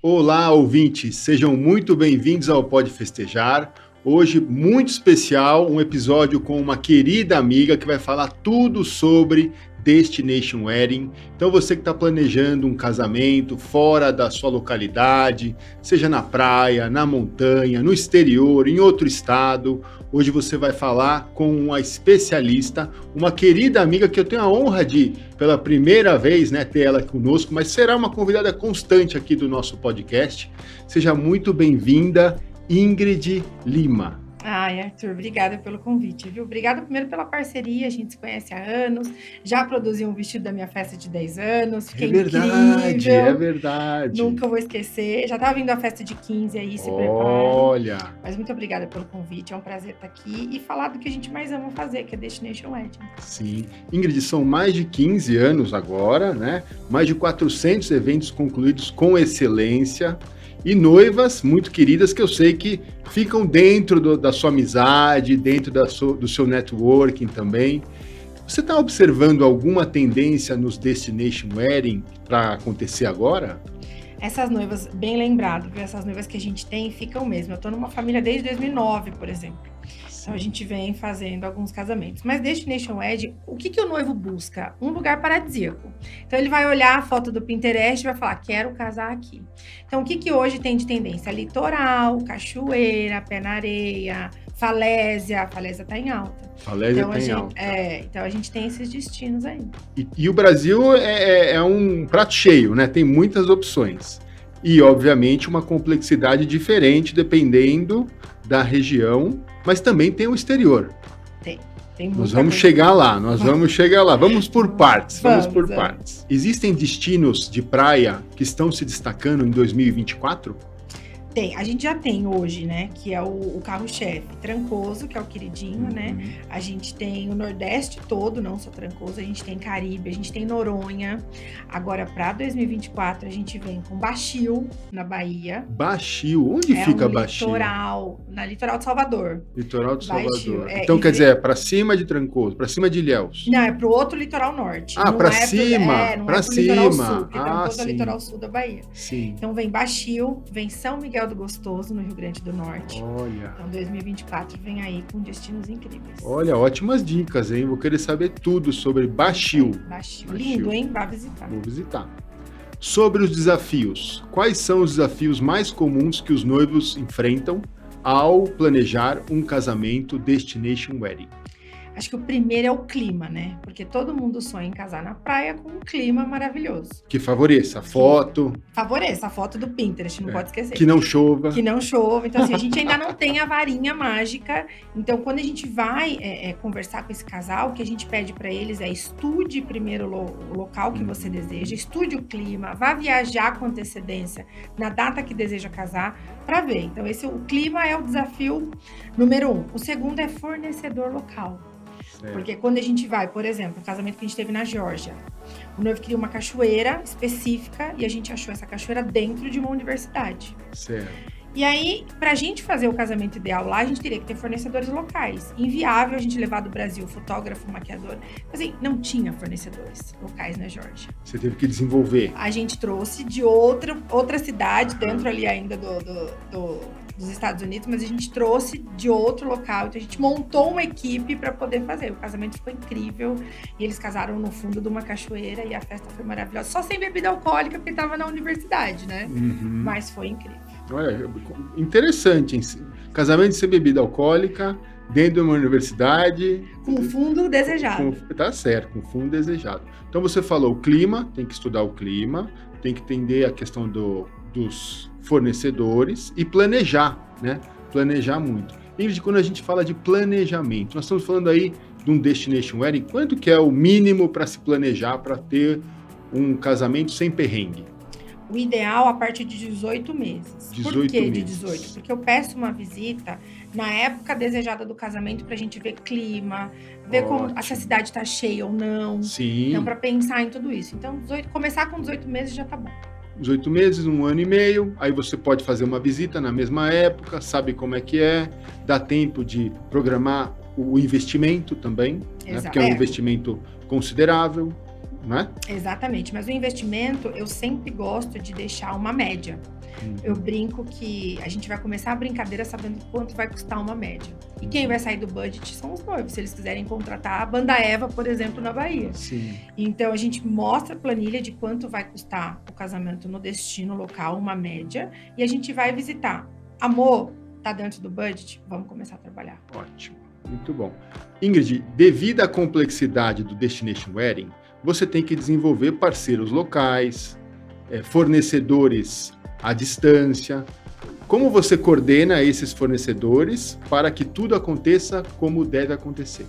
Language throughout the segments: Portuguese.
Olá, ouvintes, sejam muito bem-vindos ao Pode Festejar. Hoje, muito especial, um episódio com uma querida amiga que vai falar tudo sobre Destination Wedding. Então, você que está planejando um casamento fora da sua localidade, seja na praia, na montanha, no exterior, em outro estado, hoje você vai falar com uma especialista, uma querida amiga que eu tenho a honra de, pela primeira vez, ter ela conosco, mas será uma convidada constante aqui do nosso podcast. Seja muito bem-vinda, Ingrid Lima. Ai, Arthur, obrigada pelo convite, viu? Obrigada primeiro pela parceria, a gente se conhece há anos, já produzi um vestido da minha festa de 10 anos, fiquei incrível. É verdade. Nunca vou esquecer, já estava vindo a festa de 15 aí, se preparem. Olha! Mas muito obrigada pelo convite, é um prazer estar aqui e falar do que a gente mais ama fazer, que é Destination Wedding. Sim. Ingrid, são mais de 15 anos agora, Mais de 400 eventos concluídos com excelência. E noivas muito queridas que eu sei que ficam dentro da sua amizade, dentro do seu networking também. Você está observando alguma tendência nos Destination Wedding para acontecer agora? Essas noivas, bem lembrado, viu? Essas noivas que a gente tem ficam mesmo. Eu estou numa família desde 2009, por exemplo. Então, a gente vem fazendo alguns casamentos. Mas Destination Wedding, o que o noivo busca? Um lugar paradisíaco. Então, ele vai olhar a foto do Pinterest e vai falar, quero casar aqui. Então, o que hoje tem de tendência? Litoral, cachoeira, pé na areia, falésia. A falésia está em alta. Falésia está em alta. Então, a gente tem esses destinos aí. E o Brasil é um prato cheio, Tem muitas opções. E, obviamente, uma complexidade diferente dependendo da região, mas também tem o exterior. Tem nós vamos chegar lá. Vamos por partes. Existem destinos de praia que estão se destacando em 2024? Tem, a gente já tem hoje, que é o carro-chefe, Trancoso, que é o queridinho, A gente tem o Nordeste todo, não só Trancoso, a gente tem Caribe, a gente tem Noronha. Agora, para 2024, a gente vem com Baixio, na Bahia. Baixio? Onde fica Baixio? Litoral de Salvador. Litoral de Salvador. Então, quer dizer, é para cima de Trancoso, para cima de Ilhéus. Não, é para o outro litoral norte. Para cima? Para cima. Litoral sul, porque Trancoso é o litoral sul da Bahia. Sim. Então, vem Baixio, vem São Miguel do Gostoso, no Rio Grande do Norte. Olha. Então, 2024 vem aí com destinos incríveis. Olha, ótimas dicas, hein? Vou querer saber tudo sobre Baixio. Baixio. Lindo, hein? Vá visitar. Vou visitar. Sobre os desafios. Quais são os desafios mais comuns que os noivos enfrentam ao planejar um casamento Destination Wedding? Acho que o primeiro é o clima, Porque todo mundo sonha em casar na praia com um clima maravilhoso. Que favoreça a foto. Favoreça a foto do Pinterest, não pode esquecer. Que não chova. Então, assim, a gente ainda não tem a varinha mágica. Então, quando a gente vai conversar com esse casal, o que a gente pede para eles é estude primeiro o local que você deseja, estude o clima, vá viajar com antecedência na data que deseja casar para ver. Então, o clima é o desafio número 1. O segundo é fornecedor local. Porque quando a gente vai, por exemplo, o casamento que a gente teve na Geórgia, o noivo queria uma cachoeira específica e a gente achou essa cachoeira dentro de uma universidade. Certo. E aí, pra gente fazer o casamento ideal lá, a gente teria que ter fornecedores locais. Inviável a gente levar do Brasil fotógrafo, maquiador. Assim, não tinha fornecedores locais na Geórgia. Você teve que desenvolver. A gente trouxe de outra cidade, dentro ali ainda dos Estados Unidos, mas a gente trouxe de outro local. Então, a gente montou uma equipe para poder fazer. O casamento ficou incrível. E eles casaram no fundo de uma cachoeira e a festa foi maravilhosa. Só sem bebida alcoólica, porque estava na universidade, Uhum. Mas foi incrível. Olha, interessante, hein? Casamento sem bebida alcoólica, dentro de uma universidade. Com fundo desejado. Tá certo, com fundo desejado. Então você falou o clima, tem que estudar o clima, tem que entender a questão dos fornecedores e planejar, Planejar muito. Ingrid, quando a gente fala de planejamento, nós estamos falando aí de um Destination Wedding, quanto que é o mínimo para se planejar para ter um casamento sem perrengue? O ideal a partir de 18 meses. 18 Por que meses. de 18? Porque eu peço uma visita na época desejada do casamento pra gente ver clima, ver como se a cidade está cheia ou não. Sim. Então, para pensar em tudo isso. Então, começar com 18 meses já tá bom. 18 meses, 1 ano e meio, aí você pode fazer uma visita na mesma época, sabe como é que é, dá tempo de programar o investimento também, porque é um investimento considerável. Não é? Exatamente, mas o investimento eu sempre gosto de deixar uma média. Eu brinco que a gente vai começar a brincadeira sabendo quanto vai custar uma média. E quem vai sair do budget são os noivos, se eles quiserem contratar a Banda Eva, por exemplo, na Bahia. Sim. Então, a gente mostra a planilha de quanto vai custar o casamento no destino local, uma média, e a gente vai visitar. Amor, tá dentro do budget? Vamos começar a trabalhar. Ótimo, muito bom. Ingrid, devido à complexidade do Destination Wedding, você tem que desenvolver parceiros locais, fornecedores à distância. Como você coordena esses fornecedores para que tudo aconteça como deve acontecer?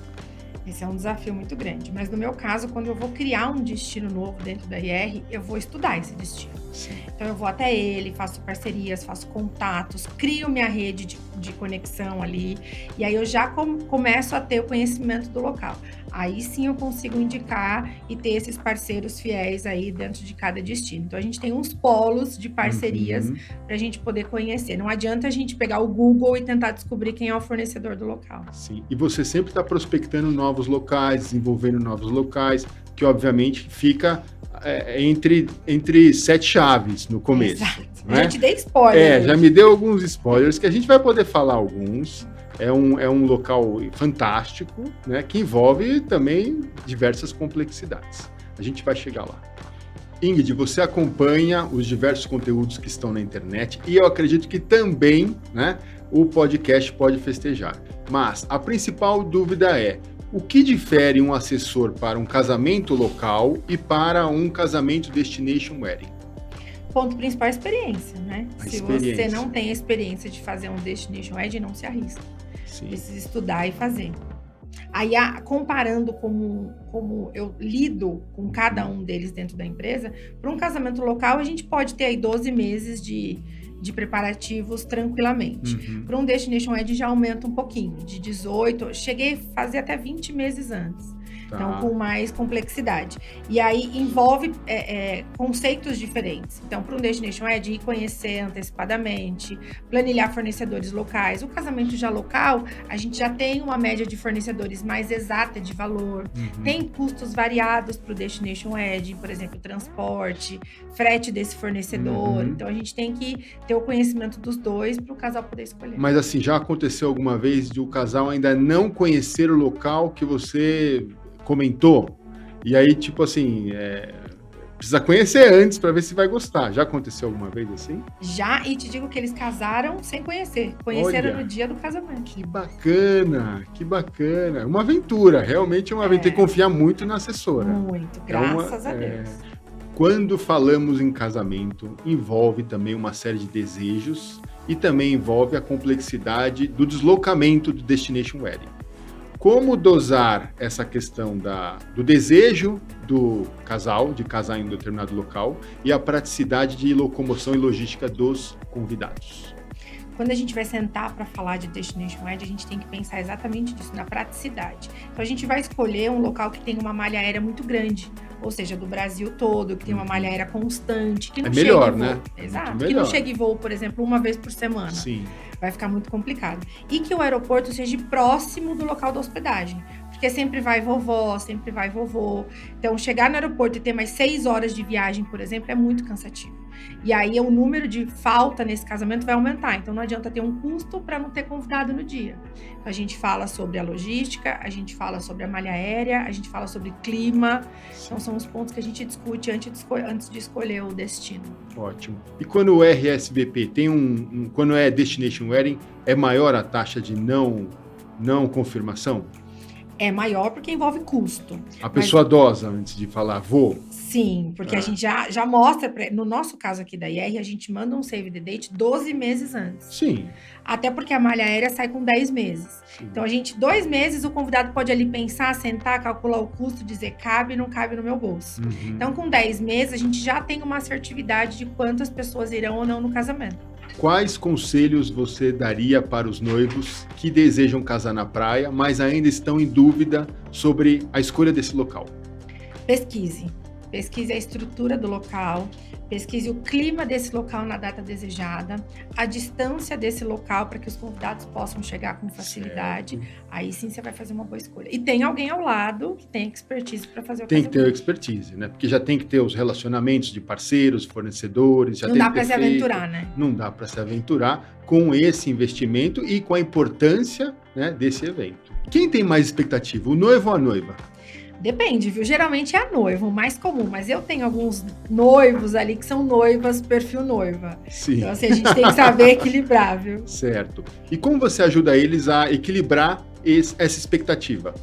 Esse é um desafio muito grande. Mas no meu caso, quando eu vou criar um destino novo dentro da IR, eu vou estudar esse destino. Sim. Então eu vou até ele, faço parcerias, faço contatos, crio minha rede de conexão ali. E aí eu já começo a ter o conhecimento do local. Aí sim eu consigo indicar e ter esses parceiros fiéis aí dentro de cada destino. Então a gente tem uns polos de parcerias para a gente poder conhecer. Não adianta a gente pegar o Google e tentar descobrir quem é o fornecedor do local. Sim, e você sempre está prospectando novos locais, desenvolvendo novos locais, que obviamente fica entre 7 chaves no começo. Exato. Né? Já te dei spoiler. Já me deu alguns spoilers, que a gente vai poder falar alguns. É um local fantástico, né, que envolve também diversas complexidades. A gente vai chegar lá. Ingrid, você acompanha os diversos conteúdos que estão na internet e eu acredito que também, né, o podcast Pode Festejar. Mas a principal dúvida é: o que difere um assessor para um casamento local e para um casamento Destination Wedding? Ponto principal é a experiência, né? Se experiência. você não tem a experiência de fazer um Destination Wedding, não se arrisca. Sim. Precisa estudar e fazer. Aí, comparando como eu lido com cada um deles dentro da empresa, para um casamento local, a gente pode ter aí 12 meses de preparativos tranquilamente. Para um Destination Wedding já aumenta um pouquinho, de 18, cheguei a fazer até 20 meses antes. Tá. Então, com mais complexidade. E aí, envolve conceitos diferentes. Então, para um Destination Wedding, ir conhecer antecipadamente, planilhar fornecedores locais. O casamento já local, a gente já tem uma média de fornecedores mais exata de valor. Tem custos variados para o Destination Wedding, por exemplo, transporte, frete desse fornecedor. Então, a gente tem que ter o conhecimento dos dois para o casal poder escolher. Mas assim, já aconteceu alguma vez de o casal ainda não conhecer o local que você comentou? E aí, tipo assim, precisa conhecer antes para ver se vai gostar. Já aconteceu alguma vez assim? Já, e te digo que eles casaram sem conhecer. Conheceram Olha, no dia do casamento. Que bacana, que bacana. Uma aventura, realmente é uma aventura. Tem que confiar muito na assessora. Muito, graças a Deus. Quando falamos em casamento, envolve também uma série de desejos e também envolve a complexidade do deslocamento do Destination Wedding. Como dosar essa questão do desejo do casal, de casar em um determinado local, e a praticidade de locomoção e logística dos convidados? Quando a gente vai sentar para falar de Destination Wedding, a gente tem que pensar exatamente nisso, na praticidade. Então, a gente vai escolher um local que tem uma malha aérea muito grande, ou seja, do Brasil todo, que tem uma malha aérea constante, que não é melhor, chegue voo. Né? Exato, que não chegue voo, por exemplo, uma vez por semana. Sim. Vai ficar muito complicado. E que o aeroporto seja próximo do local da hospedagem. Porque sempre vai vovó, sempre vai vovô. Então, chegar no aeroporto e ter mais 6 horas de viagem, por exemplo, é muito cansativo. E aí, o número de falta nesse casamento vai aumentar. Então, não adianta ter um custo para não ter convidado no dia. Então, a gente fala sobre a logística, a gente fala sobre a malha aérea, a gente fala sobre clima. Então, são os pontos que a gente discute antes de escolher o destino. Ótimo. E quando o RSVP tem quando é Destination Wedding, é maior a taxa de não confirmação? É maior porque envolve custo. A pessoa dosa antes de falar, vou? Sim, porque a gente já mostra, no nosso caso aqui da IR, a gente manda um save the date 12 meses antes. Sim. Até porque a malha aérea sai com 10 meses. Sim. Então, 2 meses, o convidado pode ali pensar, sentar, calcular o custo, dizer cabe, não cabe no meu bolso. Então, com 10 meses, a gente já tem uma assertividade de quantas pessoas irão ou não no casamento. Quais conselhos você daria para os noivos que desejam casar na praia, mas ainda estão em dúvida sobre a escolha desse local? Pesquise. pesquise a estrutura do local, pesquise o clima desse local na data desejada, a distância desse local para que os convidados possam chegar com facilidade. Certo. Aí sim você vai fazer uma boa escolha. E tem alguém ao lado que tem expertise para fazer o Tem que ter casamento. expertise, né? Porque já tem que ter os relacionamentos de parceiros, fornecedores, já Não tem dá que para ter se feito. aventurar, né? Não dá para se aventurar com esse investimento e com a importância, né, desse evento. Quem tem mais expectativa, o noivo ou a noiva? Depende, viu? Geralmente é a noiva, o mais comum, mas eu tenho alguns noivos ali que são noivas, perfil noiva. Sim, Então, assim, a gente tem que saber equilibrar, viu? certo. E como você ajuda eles a equilibrar essa expectativa?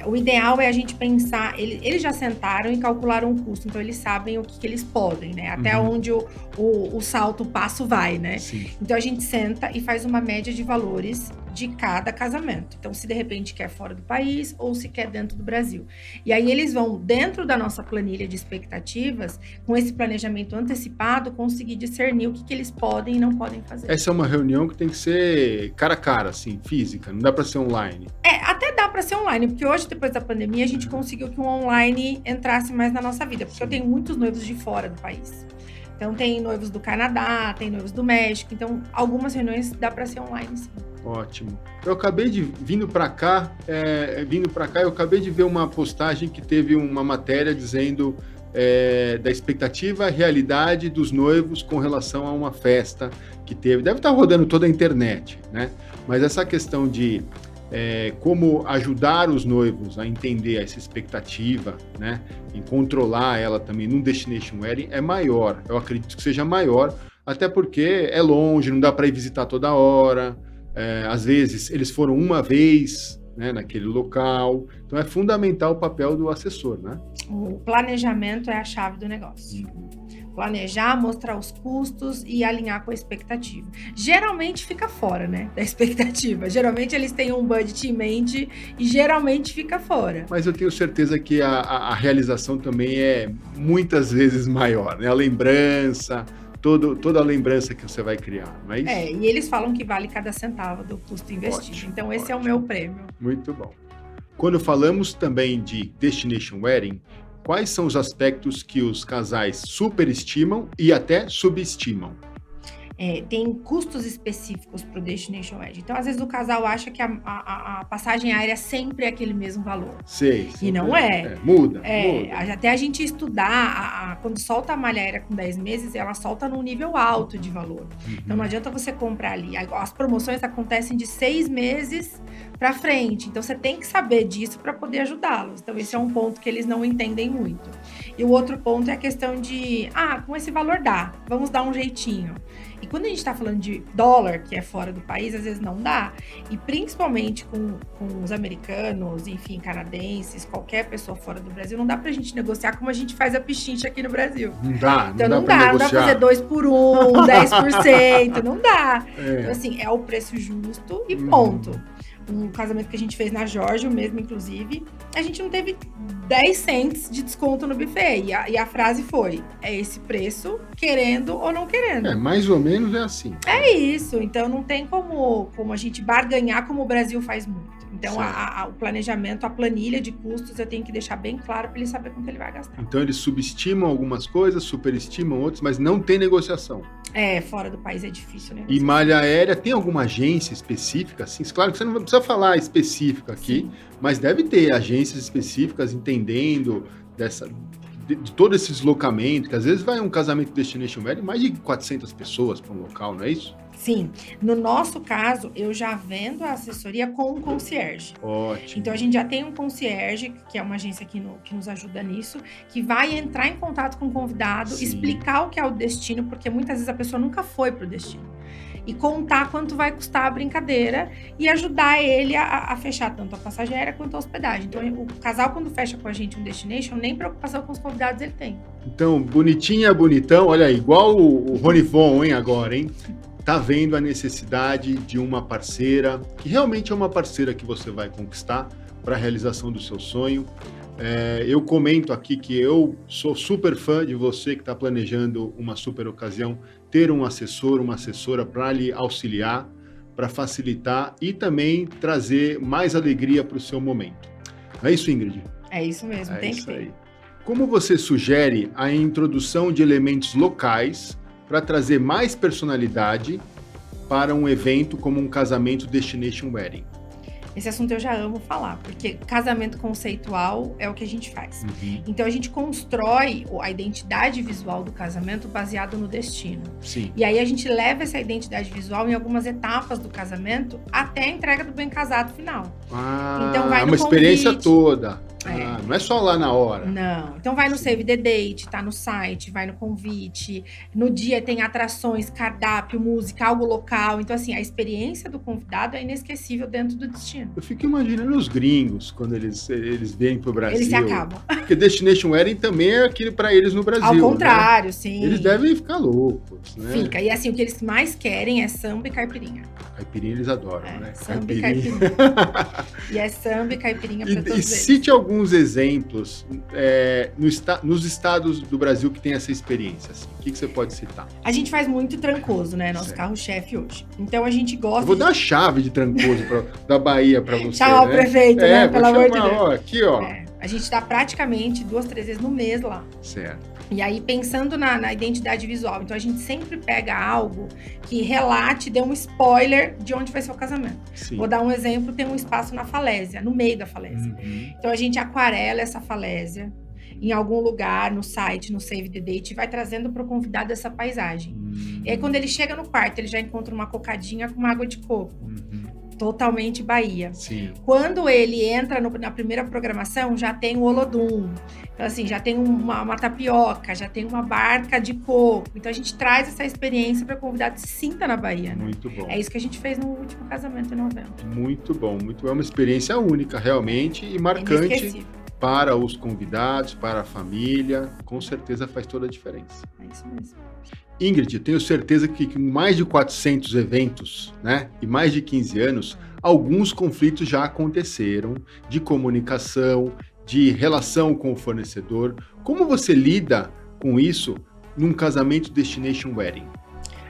O ideal é a gente pensar, eles já sentaram e calcularam o custo, então eles sabem o que eles podem, né? Até Uhum. onde o salto, o passo vai, né? Sim. Então a gente senta e faz uma média de valores de cada casamento. Então, se de repente quer fora do país ou se quer dentro do Brasil. E aí eles vão, dentro da nossa planilha de expectativas, com esse planejamento antecipado, conseguir discernir o que eles podem e não podem fazer. Essa é uma reunião que tem que ser cara a cara, assim, física, não dá para ser online. Até dá para ser online, porque hoje, depois da pandemia, a gente conseguiu que o online entrasse mais na nossa vida, porque Sim. eu tenho muitos noivos de fora do país. Então, tem noivos do Canadá, tem noivos do México, então algumas reuniões dá para ser online, sim. Ótimo. Eu acabei de, vindo para cá, eu acabei de ver uma postagem que teve uma matéria dizendo da expectativa à realidade dos noivos com relação a uma festa que teve. Deve estar rodando toda a internet, né? Mas essa questão de como ajudar os noivos a entender essa expectativa, né? Em controlar ela também num Destination Wedding é maior. Eu acredito que seja maior, até porque é longe, não dá para ir visitar toda hora. Às vezes eles foram uma vez, né, naquele local, então é fundamental o papel do assessor, né? O planejamento é a chave do negócio. Planejar, mostrar os custos e alinhar com a expectativa. Geralmente fica fora, né, da expectativa. Geralmente eles têm um budget em mente e geralmente fica fora. Mas eu tenho certeza que a realização também é muitas vezes maior, né? A lembrança, toda a lembrança que você vai criar, não é isso? E eles falam que vale cada centavo do custo investido. Ótimo, Então, esse é o ótimo. meu prêmio. Muito bom. Quando falamos também de Destination Wedding, quais são os aspectos que os casais superestimam e até subestimam? Tem custos específicos para o Destination Wedding. Então, às vezes, o casal acha que a passagem aérea sempre é aquele mesmo valor. Sei. E não é. Muda. Até a gente estudar, quando solta a malha aérea com 10 meses, ela solta num nível alto de valor. Então, não adianta você comprar ali. As promoções acontecem de 6 meses para frente. Então, você tem que saber disso para poder ajudá-los. Então, esse é um ponto que eles não entendem muito. E o outro ponto é a questão de, com esse valor dá, vamos dar um jeitinho. E quando a gente está falando de dólar, que é fora do país, às vezes não dá. E principalmente com os americanos, enfim, canadenses, qualquer pessoa fora do Brasil, não dá pra gente negociar como a gente faz a pichincha aqui no Brasil. Não dá, Então não dá não dá fazer 2 por 1, 10%, não dá. Então assim, é o preço justo e ponto. Um casamento que a gente fez na Geórgia, o mesmo inclusive, a gente não teve 10 cents de desconto no buffet. E a frase foi, é esse preço, querendo ou não querendo. Mais ou menos é assim. É isso, então não tem como a gente barganhar como o Brasil faz muito. Então, o planejamento, a planilha de custos, eu tenho que deixar bem claro para ele saber quanto ele vai gastar. Então, eles subestimam algumas coisas, superestimam outras, mas não tem negociação. Fora do país é difícil, né? E malha aérea, tem alguma agência específica? Assim, claro que você não precisa falar específica aqui, sim, mas deve ter agências específicas entendendo de todo esse deslocamento, que às vezes vai um casamento Destination Wedding, mais de 400 pessoas para um local, não é isso? Sim. No nosso caso, eu já vendo a assessoria com um concierge. Ótimo. Então, a gente já tem um concierge, que é uma agência que nos ajuda nisso, que vai entrar em contato com o convidado, sim, explicar o que é o destino, porque muitas vezes a pessoa nunca foi para o destino. E contar quanto vai custar a brincadeira e ajudar ele a fechar tanto a passagem aérea quanto a hospedagem. Então, o casal, quando fecha com a gente um destination, nem preocupação com os convidados ele tem. Então, bonitinha, bonitão, olha aí, igual o Rony Von, hein, agora, hein? Tá vendo a necessidade de uma parceira, que realmente é uma parceira que você vai conquistar para a realização do seu sonho. Eu comento aqui que eu sou super fã de você que está planejando uma super ocasião, ter um assessor, uma assessora para lhe auxiliar, para facilitar e também trazer mais alegria para o seu momento. Não é isso, Ingrid? É isso mesmo, tem que ter. Aí. Como você sugere a introdução de elementos locais para trazer mais personalidade para um evento como um casamento Destination Wedding? Esse assunto eu já amo falar, porque casamento conceitual é o que a gente faz. Uhum. Então a gente constrói a identidade visual do casamento baseado no destino. Sim. E aí a gente leva essa identidade visual em algumas etapas do casamento até a entrega do bem casado final. Então vai é no uma experiência convite. toda. Não é só lá na hora. Não. Então vai no Sim. Save the Date, tá no site, vai no convite. No dia tem atrações, cardápio, música, algo local. Então, assim, a experiência do convidado é inesquecível dentro do destino. Eu fico imaginando os gringos, quando eles vêm pro Brasil. Eles se acabam. Porque Destination Wedding também é aquilo para eles no Brasil. Ao contrário, né? sim. Eles devem ficar loucos, né? Fica. E assim, o que eles mais querem é samba e caipirinha. Caipirinha eles adoram, né? Samba e caipirinha. E é samba e caipirinha para todos eles. E cite alguns exemplos nos estados do Brasil que tem essa experiência. Assim. O que você pode citar? A gente faz muito Trancoso, né? Nosso certo. Carro-chefe hoje. Então a gente gosta. Eu vou dar a chave de Trancoso da Bahia para você. Chamar o prefeito, né? Pelo amor de Deus. Ó, aqui, ó. A gente dá praticamente 2, 3 vezes no mês lá. Certo. E aí, pensando na identidade visual, então a gente sempre pega algo que relate, dê um spoiler de onde vai ser o casamento. Sim. Vou dar um exemplo, tem um espaço na falésia, no meio da falésia. Uhum. Então a gente aquarela essa falésia em algum lugar, no site, no Save the Date, e vai trazendo para o convidado essa paisagem. E aí, quando ele chega no quarto, ele já encontra uma cocadinha com uma água de coco. Totalmente Bahia. Sim. Quando ele entra na primeira programação, já tem o Olodum. Então, assim, já tem uma tapioca, já tem uma barca de coco. Então, a gente traz essa experiência para o convidado se sinta na Bahia. Né? Muito bom. É isso que a gente fez no último casamento em novembro. Muito bom. É uma experiência única, realmente, e marcante para os convidados, para a família. Com certeza faz toda a diferença. É isso mesmo. Ingrid, eu tenho certeza que com mais de 400 eventos, né, e mais de 15 anos, alguns conflitos já aconteceram de comunicação, de relação com o fornecedor. Como você lida com isso num casamento Destination Wedding?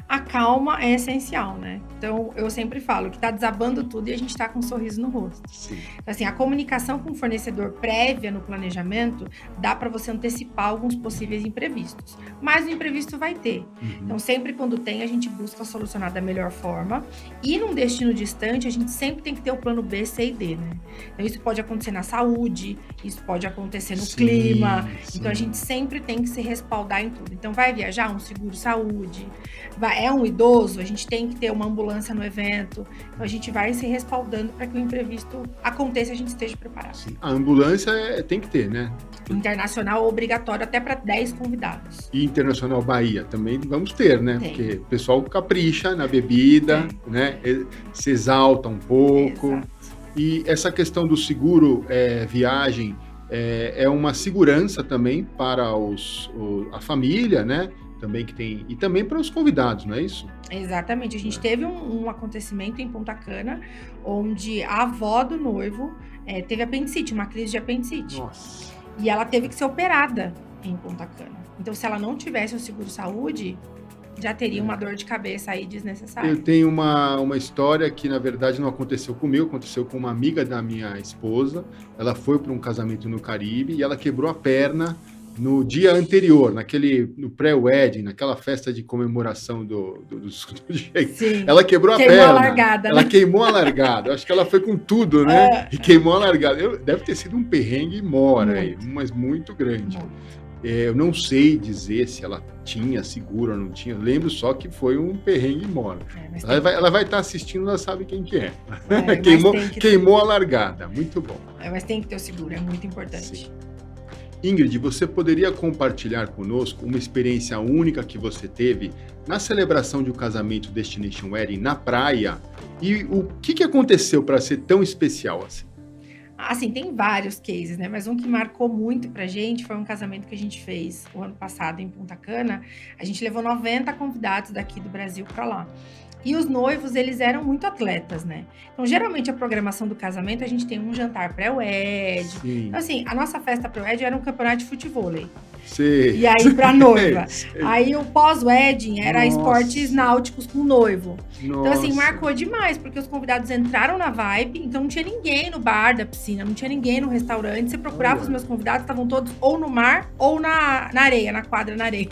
A calma é essencial, né? Então, eu sempre falo que tá desabando tudo e a gente tá com um sorriso no rosto. Sim. Então, assim, a comunicação com o fornecedor prévia no planejamento dá para você antecipar alguns possíveis imprevistos. Mas o imprevisto vai ter. Então, sempre quando tem, a gente busca solucionar da melhor forma. E num destino distante, a gente sempre tem que ter o plano B, C e D, né? Então, isso pode acontecer na saúde, isso pode acontecer no clima. Sim. Então, a gente sempre tem que se respaldar em tudo. Então, vai viajar, um seguro-saúde. É um idoso, a gente tem que ter uma ambulância no evento. Então, a gente vai se respaldando para que o imprevisto aconteça e a gente esteja preparado. Sim. A ambulância tem que ter, né? Internacional obrigatório até para 10 convidados. E Internacional Bahia também vamos ter, né? Tem. Porque o pessoal capricha na bebida, né? Se exalta um pouco. Exato. E essa questão do seguro viagem é uma segurança também para a família, né? Também que tem, e também para os convidados, não é isso? Exatamente. A gente teve um acontecimento em Punta Cana, onde a avó do noivo teve apendicite, uma crise de apendicite. Nossa. E ela teve que ser operada em Punta Cana. Então, se ela não tivesse o seguro-saúde, já teria uma dor de cabeça aí desnecessária. Eu tenho uma história que, na verdade, não aconteceu comigo, aconteceu com uma amiga da minha esposa. Ela foi para um casamento no Caribe e ela quebrou a perna no dia anterior, no pré-wedding, naquela festa de comemoração do Sim. Ela quebrou a Queimou perna. a largada, Ela né? queimou a largada. Acho que ela foi com tudo, né? E queimou a largada. Deve ter sido um perrengue aí, mas muito grande. Eu não sei dizer se ela tinha seguro ou não tinha. Eu lembro só que foi um perrengue mora. Ela vai estar assistindo, ela sabe quem que é. Queimou a largada. Muito bom. Mas tem que ter o seguro, é muito importante. Sim. Ingrid, você poderia compartilhar conosco uma experiência única que você teve na celebração de um casamento Destination Wedding na praia? E o que aconteceu para ser tão especial assim? Assim, tem vários cases, né? Mas um que marcou muito pra gente foi um casamento que a gente fez o ano passado em Punta Cana. A gente levou 90 convidados daqui do Brasil pra lá. E os noivos, eles eram muito atletas, né? Então, geralmente, a programação do casamento, a gente tem um jantar pré-wed. Então, assim, a nossa festa pré-wed era um campeonato de futevôlei. Sei. E aí pra noiva. Sei. Aí o pós-wedding era esportes náuticos com o noivo. Então, assim, marcou demais, porque os convidados entraram na vibe, então não tinha ninguém no bar da piscina, não tinha ninguém no restaurante. Você procurava os meus convidados, estavam todos ou no mar ou na areia, na quadra, na areia.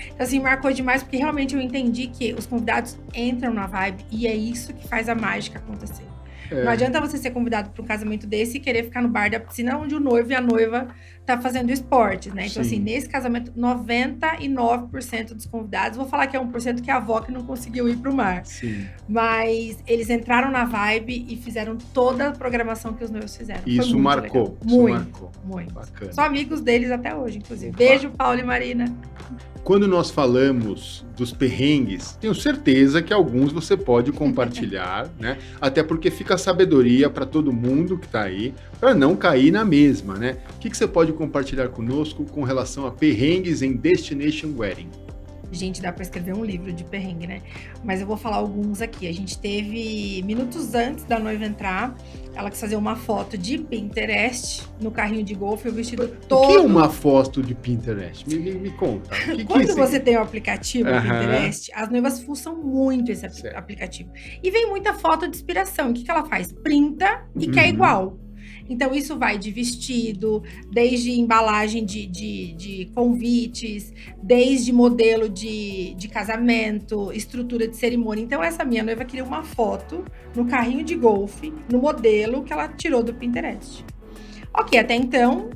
Então, assim, marcou demais, porque realmente eu entendi que os convidados entram na vibe e é isso que faz a mágica acontecer. Não adianta você ser convidado para um casamento desse e querer ficar no bar da piscina onde o noivo e a noiva tá fazendo esportes, né? Então, assim, nesse casamento, 99% dos convidados, vou falar que é 1% que é a avó que não conseguiu ir pro mar. Sim. Mas eles entraram na vibe e fizeram toda a programação que os noivos fizeram. Isso marcou. Muito. Bacana. São amigos deles até hoje, inclusive. Opa. Beijo, Paulo e Marina. Quando nós falamos dos perrengues, tenho certeza que alguns você pode compartilhar, né? Até porque fica a sabedoria para todo mundo que está aí, para não cair na mesma, né? O que você pode compartilhar conosco com relação a perrengues em Destination Wedding? Gente, dá para escrever um livro de perrengue, né? Mas eu vou falar alguns aqui. A gente teve, minutos antes da noiva entrar, ela quis fazer uma foto de Pinterest no carrinho de golfe, o vestido todo... O que é uma foto de Pinterest? Me conta. Quando você tem o aplicativo Pinterest, as noivas fuçam muito esse aplicativo. E vem muita foto de inspiração. O que ela faz? Printa e quer igual. Então, isso vai de vestido, desde embalagem de convites, desde modelo de casamento, estrutura de cerimônia. Então, essa minha noiva queria uma foto no carrinho de golfe, no modelo que ela tirou do Pinterest. Ok, até então,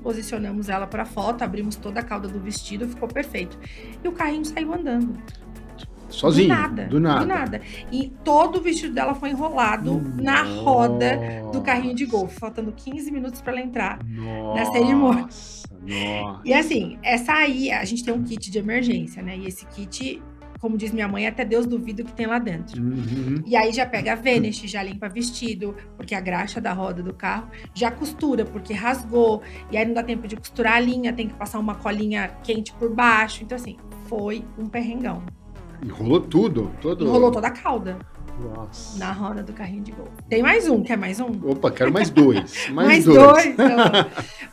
posicionamos ela para foto, abrimos toda a cauda do vestido, ficou perfeito. E o carrinho saiu andando. Sozinho? Do nada. E todo o vestido dela foi enrolado na roda do carrinho de golfe, faltando 15 minutos para ela entrar na cerimônia. E assim, essa aí, a gente tem um kit de emergência, né? E esse kit, como diz minha mãe, até Deus duvida o que tem lá dentro. E aí já pega a Vênus, já limpa vestido, porque a graxa da roda do carro, já costura, porque rasgou, e aí não dá tempo de costurar a linha, tem que passar uma colinha quente por baixo. Então assim, foi um perrengão. Enrolou tudo? Enrolou toda a cauda. Nossa. Na roda do carrinho de golfe. Tem mais um, quer mais um? Opa, quero mais dois. Mais dois. Então,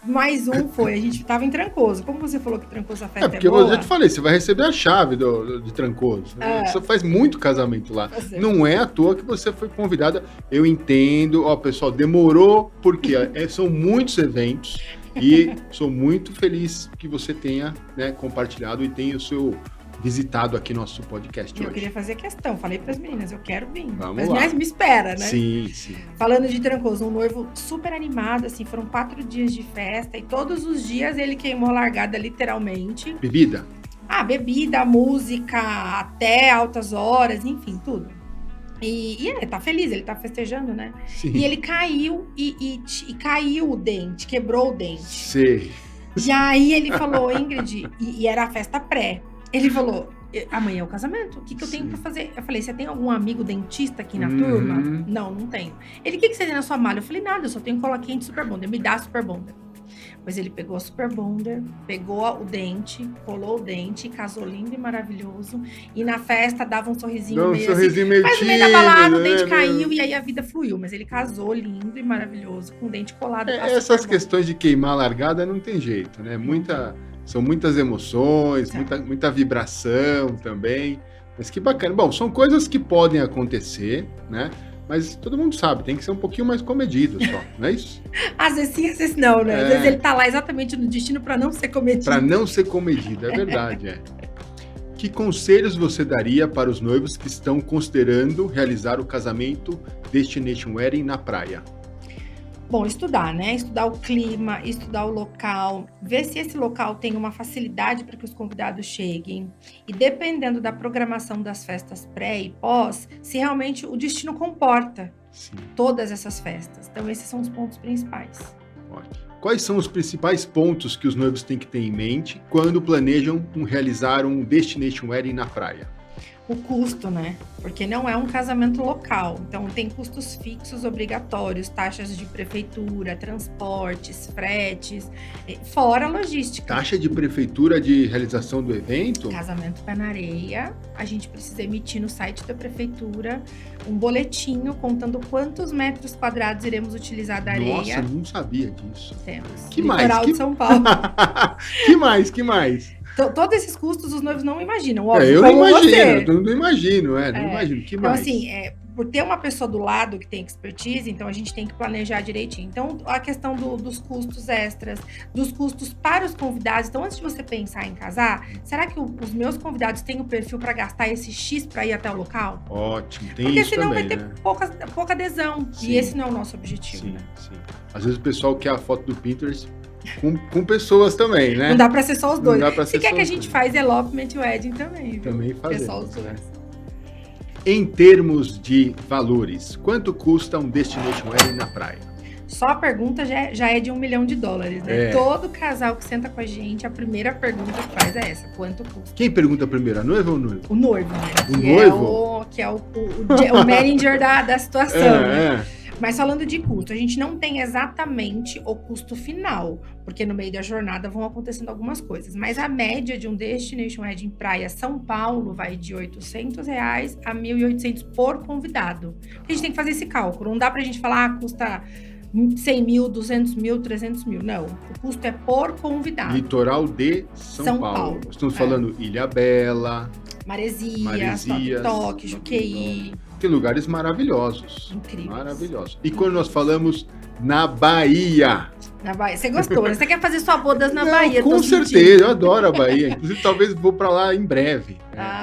mais um foi, a gente tava em Trancoso. Como você falou que Trancoso a festa porque é boa... eu já te falei, você vai receber a chave de Trancoso. Você faz muito casamento lá. Não é à toa que você foi convidada. Eu entendo, pessoal, demorou, porque são muitos eventos e sou muito feliz que você tenha, né, compartilhado e tenha o seu... visitado aqui nosso podcast hoje. Eu queria fazer questão, falei para as meninas, eu quero vir. Vamos lá. Meninas me espera, né? Sim. Falando de Trancoso, um noivo super animado, assim, foram 4 dias de festa e todos os dias ele queimou a largada, literalmente. Bebida? Bebida, música, até altas horas, enfim, tudo. E ele tá feliz, ele tá festejando, né? Sim. E ele caiu e caiu o dente, quebrou o dente. Sei. E aí ele falou, Ingrid, e era a festa pré. Ele falou, amanhã é o casamento, o que eu tenho pra fazer? Eu falei, você tem algum amigo dentista aqui na turma? Não tenho. Ele, o que você tem na sua mala? Eu falei, nada, eu só tenho cola quente Super Bonder, me dá a Super Bonder. Mas ele pegou a Super Bonder, pegou o dente, colou o dente, casou lindo e maravilhoso. E na festa dava um sorrisinho meio assim. Mas no meio da balada o dente caiu e aí a vida fluiu. Mas ele casou lindo e maravilhoso, com o dente colado. Essas questões de queimar a largada não tem jeito, né? São muitas emoções, muita vibração também. Mas que bacana. Bom, são coisas que podem acontecer, né? Mas todo mundo sabe, tem que ser um pouquinho mais comedido só, não é isso? Às vezes sim, às vezes não, né? Às vezes ele tá lá exatamente no destino para não ser comedido. Para não ser comedido, é verdade, Que conselhos você daria para os noivos que estão considerando realizar o casamento Destination Wedding na praia? Bom, estudar, né? Estudar o clima, estudar o local, ver se esse local tem uma facilidade para que os convidados cheguem. E dependendo da programação das festas pré e pós, se realmente o destino comporta todas essas festas. Então, esses são os pontos principais. Quais são os principais pontos que os noivos têm que ter em mente quando planejam realizar um Destination Wedding na praia? o custo, né? Porque não é um casamento local. Então, tem custos fixos obrigatórios, taxas de prefeitura, transportes, fretes, fora a logística. Taxa de prefeitura de realização do evento? Casamento pé na areia, a gente precisa emitir no site da prefeitura um boletinho contando quantos metros quadrados iremos utilizar da areia. Nossa, não sabia disso. Temos. Que Litoral mais? de São Paulo. Que mais? Todos esses custos os noivos não imaginam, óbvio. Eu não como imagino, você. eu não imagino, não imagino. Que Então, mais? assim, por ter uma pessoa do lado que tem expertise, então a gente tem que planejar direitinho. Então, a questão dos custos extras, dos custos para os convidados. Então, antes de você pensar em casar, será que os meus convidados têm o perfil para gastar esse X para ir até o local? Ótimo, tem Porque isso senão também, vai ter né? pouca adesão. Sim. E esse não é o nosso objetivo, Sim, né? sim. Às vezes o pessoal quer a foto do Pinterest com pessoas também, né? Não dá para ser só os dois. Não dá pra Se ser quer só que a os gente dois. faz elopement e wedding também, viu? Também fazemos, É só os dois. né? Em termos de valores, quanto custa um Destination Wedding na praia? Só a pergunta já é de $1 milhão, né? É. Todo casal que senta com a gente, a primeira pergunta que faz é essa: quanto custa? Quem pergunta primeiro, a noiva ou o noivo? O noivo, né? O noivo? Que é o manager da situação, né? É. Mas falando de custo, a gente não tem exatamente o custo final, porque no meio da jornada vão acontecendo algumas coisas. Mas a média de um Destination Wedding Praia São Paulo vai de R$800 a R$1.800 por convidado. A gente tem que fazer esse cálculo. Não dá pra gente falar, custa 100 mil, 200 mil, 300 mil. Não, o custo é por convidado. Litoral de São Paulo. Estamos falando Ilha Bela, Maresias, Toque, Juqueí. Tem lugares maravilhosos. Incríveis. Maravilhosos. E quando nós falamos na Bahia? Na Bahia. Você gostou, né? Você quer fazer sua bodas na Bahia? Com certeza, eu adoro a Bahia. Inclusive, talvez vou para lá em breve.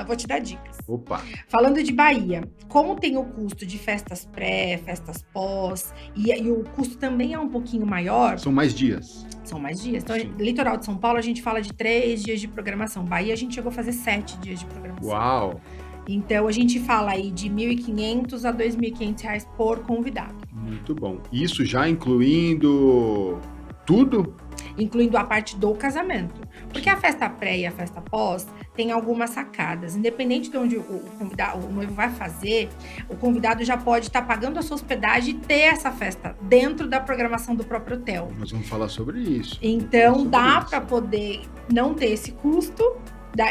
Vou te dar dicas. Opa. Falando de Bahia, como tem o custo de festas pré, festas pós, e o custo também é um pouquinho maior. São mais dias. São mais dias. Então, Sim. Litoral de São Paulo, a gente fala de 3 dias de programação. Bahia, a gente chegou a fazer 7 dias de programação. Uau! Então, a gente fala aí de R$1.500 a R$2.500 por convidado. Muito bom. Isso já incluindo tudo? Incluindo a parte do casamento. Porque a festa pré e a festa pós tem algumas sacadas. Independente de onde o noivo vai fazer, o convidado já pode estar pagando a sua hospedagem e ter essa festa dentro da programação do próprio hotel. Nós vamos falar sobre isso. Então, dá para poder não ter esse custo,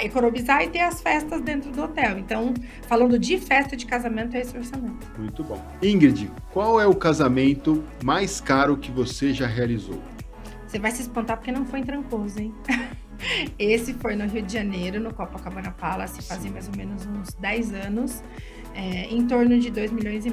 economizar e ter as festas dentro do hotel. Então, falando de festa de casamento, é esse orçamento. Muito bom. Ingrid, qual é o casamento mais caro que você já realizou? Você vai se espantar porque não foi em Trancoso, hein? Esse foi no Rio de Janeiro, no Copacabana Palace, fazia mais ou menos uns 10 anos, em torno de R$2,5 milhões.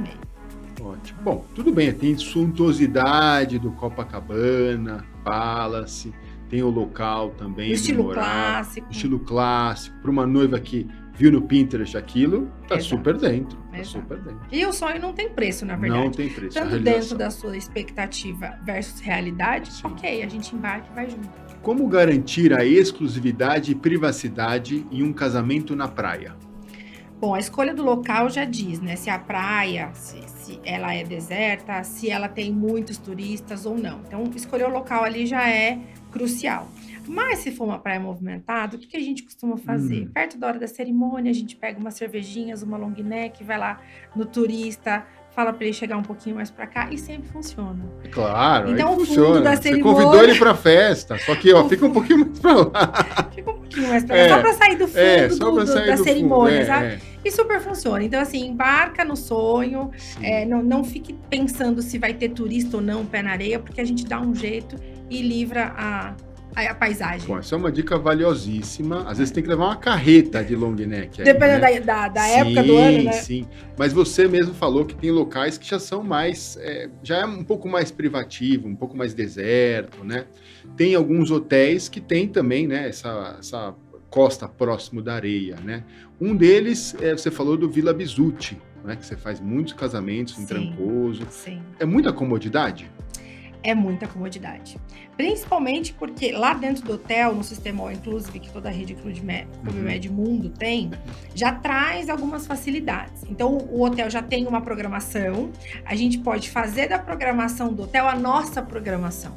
Ótimo. Bom, tudo bem, tem suntuosidade do Copacabana Palace, tem o local também. O estilo memorável, clássico. Estilo clássico. Para uma noiva que viu no Pinterest aquilo, tá Exato. super dentro. Tá Exato. super dentro. E o sonho não tem preço, na verdade. Não tem preço. Tanto dentro da sua expectativa versus realidade, Sim. ok, a gente embarca e vai junto. Como garantir a exclusividade e privacidade em um casamento na praia? Bom, a escolha do local já diz, né? Se a praia, se ela é deserta, se ela tem muitos turistas ou não. Então, escolher o local ali já é crucial. Mas se for uma praia movimentada, o que a gente costuma fazer? Perto da hora da cerimônia, a gente pega umas cervejinhas, uma long neck, vai lá no turista, fala para ele chegar um pouquinho mais para cá e sempre funciona. Claro, Então, aí o fundo funciona. da Você cerimônia- convidou ele pra festa, só que ó, fica um pouquinho mais pra lá. Fica um pouquinho mais pra cá, só para sair do fundo só pra sair da do cerimônia, fundo. sabe? E super funciona. Então, assim, embarca no sonho, não fique pensando se vai ter turista ou não, pé na areia, porque a gente dá um jeito e livra a paisagem. Bom, essa é uma dica valiosíssima. Às vezes tem que levar uma carreta de long neck. Aí, Dependendo né? da época do ano, né? Sim, mas você mesmo falou que tem locais que já são mais, já é um pouco mais privativo, um pouco mais deserto, né? Tem alguns hotéis que tem também, né, essa costa próximo da areia, né? Um deles, você falou do Villa Bisutti, né, que você faz muitos casamentos em Sim. Trancoso. Sim. É muita comodidade? É muita comodidade. Principalmente porque lá dentro do hotel, no sistema All Inclusive, que toda a rede Clube Med Mundo tem, já traz algumas facilidades. Então, o hotel já tem uma programação, a gente pode fazer da programação do hotel a nossa programação.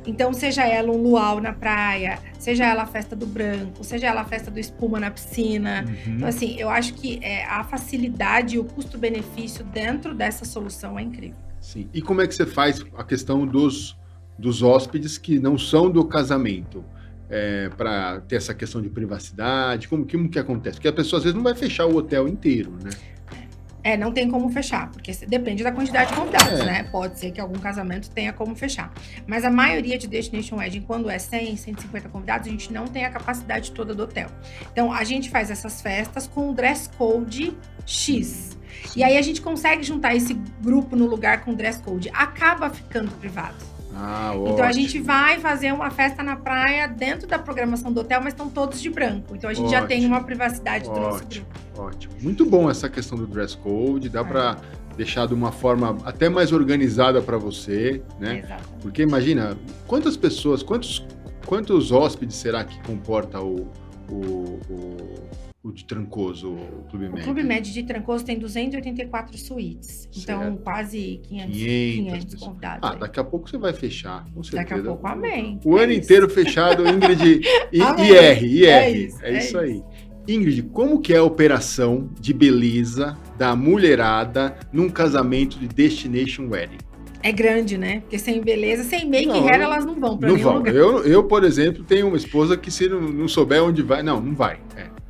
Então, seja ela um luau na praia, seja ela a festa do branco, seja ela a festa do espuma na piscina. Então, assim, eu acho que a facilidade e o custo-benefício dentro dessa solução é incrível. Sim. E como é que você faz a questão dos hóspedes que não são do casamento? Para ter essa questão de privacidade, como que acontece? Porque a pessoa às vezes não vai fechar o hotel inteiro, né? Não tem como fechar, porque depende da quantidade de convidados, né? Pode ser que algum casamento tenha como fechar. Mas a maioria de Destination Wedding, quando é 100, 150 convidados, a gente não tem a capacidade toda do hotel. Então, a gente faz essas festas com o dress code X. E aí, a gente consegue juntar esse grupo no lugar com dress code. Acaba ficando privado. Então, a gente vai fazer uma festa na praia dentro da programação do hotel, mas estão todos de branco. Então, a gente já tem uma privacidade do nosso grupo. Ótimo. Muito bom essa questão do dress code. Dá para deixar de uma forma até mais organizada para você, né? Exatamente. Porque imagina, quantas pessoas, quantos hóspedes será que comporta o de Trancoso, o Clube Med? O Clube Med de Trancoso tem 284 suítes. Então, quase 500 convidados. Daqui a pouco você vai fechar, com certeza. Daqui a pouco, amém. O ano inteiro fechado, Ingrid IR. É isso aí. Ingrid, como que é a operação de beleza da mulherada num casamento de Destination Wedding? É grande, né? Porque sem beleza, sem make hair, elas não vão pra nenhum lugar. Eu, por exemplo, tenho uma esposa que se não souber onde vai, não vai.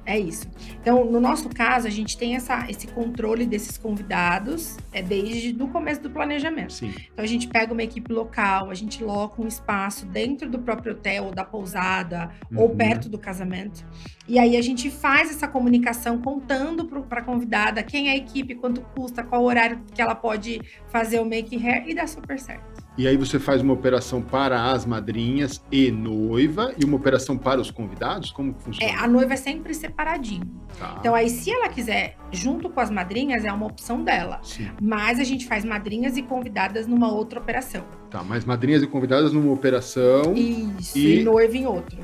É isso. Então, no nosso caso, a gente tem esse controle desses convidados desde o começo do planejamento. Sim. Então, a gente pega uma equipe local, a gente loca um espaço dentro do próprio hotel, ou da pousada, ou perto do casamento. E aí, a gente faz essa comunicação contando para a convidada quem é a equipe, quanto custa, qual horário que ela pode fazer o make hair, e dá super certo. E aí você faz uma operação para as madrinhas e noiva e uma operação para os convidados? Como funciona? A noiva é sempre separadinho. Tá. Então aí, se ela quiser, junto com as madrinhas, é uma opção dela. Sim. Mas a gente faz madrinhas e convidadas numa outra operação. Tá, mas madrinhas e convidadas numa operação. Isso, e noiva em outro.